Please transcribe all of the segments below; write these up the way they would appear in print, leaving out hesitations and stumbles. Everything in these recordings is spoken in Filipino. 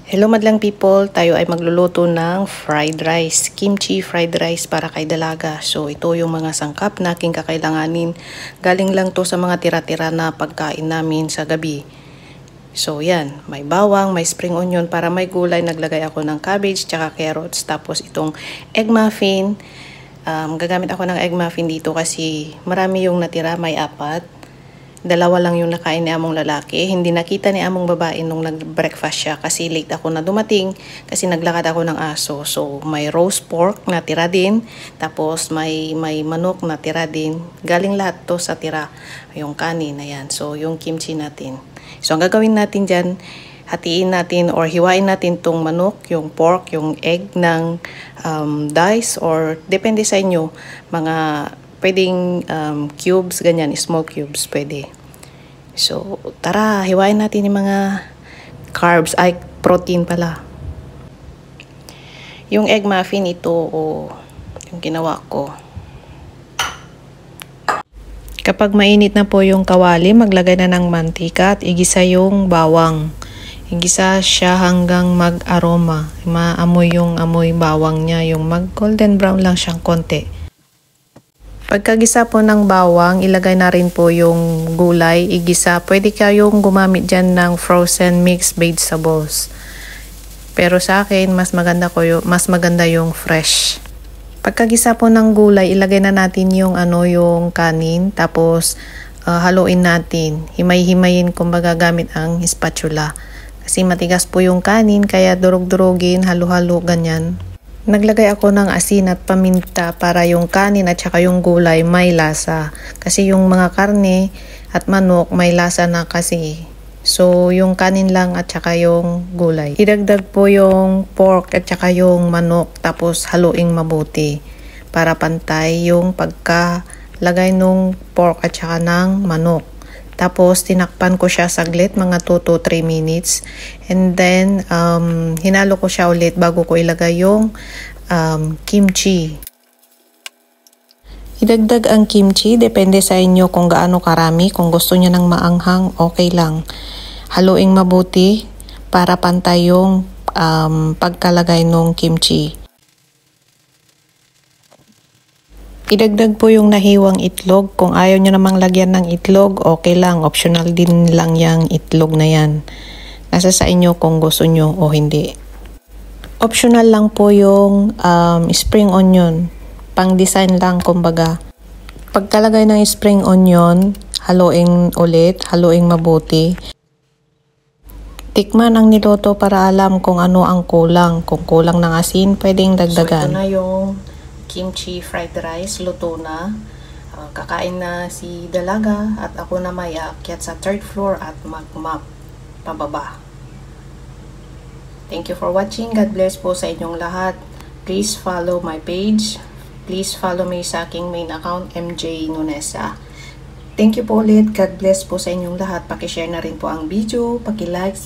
Hello madlang people, tayo ay magluluto ng fried rice, kimchi fried rice para kay dalaga. So ito yung mga sangkap na aking kakailanganin. Galing lang to sa mga tira-tira na pagkain namin sa gabi. So yan, may bawang, may spring onion para may gulay. Naglagay ako ng cabbage tsaka carrots. Tapos itong egg muffin. Gagamit ako ng egg muffin dito kasi marami yung natira, may 4. Dalawa lang yung nakain ni among lalaki. Hindi nakita ni among babae nung nag-breakfast siya kasi late ako na dumating kasi naglakad ako ng aso. So may roast pork na tira din, tapos may manok na tira din. Galing lahat to sa tira, yung kanin na yan. So yung kimchi natin. So ang gagawin natin dyan, hatiin natin or hiwain natin tong manok, yung pork, yung egg ng dice or depende sa inyo, mga pwedeng cubes, ganyan, small cubes, pwede. So, tara, hiwain natin yung mga carbs, ay protein pala. Yung egg muffin ito, yung ginawa ko. Kapag mainit na po yung kawali, maglagay na ng mantika at igisa yung bawang. Igisa siya hanggang mag-aroma. Maamoy yung amoy bawang niya, yung mag-golden brown lang siyang konti. Pagkagisa po ng bawang, ilagay na rin po yung gulay, igisa. Pwede kayong gumamit dyan ng frozen mixed vegetables. Pero sa akin, mas maganda yung fresh. Pagkagisa po ng gulay, ilagay na natin yung yung kanin, tapos haluin natin. Himay-himayin kumbaga gamit ang spatula. Kasi matigas po yung kanin, kaya durog-durogin, halo-halo ganyan. Naglagay ako ng asin at paminta para yung kanin at saka yung gulay may lasa. Kasi yung mga karne at manok may lasa na kasi. So yung kanin lang at saka yung gulay. Idagdag po yung pork at saka yung manok tapos haluing mabuti para pantay yung pagkalagay nung pork at saka ng manok. Tapos, tinakpan ko siya saglit, mga 2 to 3 minutes. And then, hinalo ko siya ulit bago ko ilagay yung kimchi. Idagdag ang kimchi, depende sa inyo kung gaano karami. Kung gusto niyo ng maanghang, okay lang. Haluing mabuti para pantay yung pagkalagay ng kimchi. Idagdag po yung nahiwang itlog. Kung ayaw nyo namang lagyan ng itlog, okay lang. Optional din lang yung itlog na yan. Nasa sa inyo kung gusto nyo o hindi. Optional lang po yung spring onion. Pang design lang kumbaga. Pagkalagay ng spring onion, haluin ulit, haluin mabuti. Tikman ang niluto para alam kung ano ang kulang. Kung kulang ng asin, pwedeng dagdagan. So ito na yung kimchi fried rice, luto na. Kakain na si dalaga at ako na may aakyat sa 3rd floor at mag-map pababa. Thank you for watching. God bless po sa inyong lahat. Please follow my page. Please follow me sa aking main account, MJ Nunesa. Thank you po ulit. God bless po sa inyong lahat. Pakishare na rin po ang video, paki-like,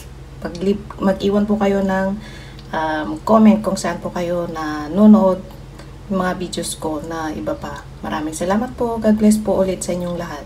mag-iwan po kayo ng comment kung saan po kayo na nanonood mga videos ko na iba pa. Maraming salamat po. God bless po ulit sa inyong lahat.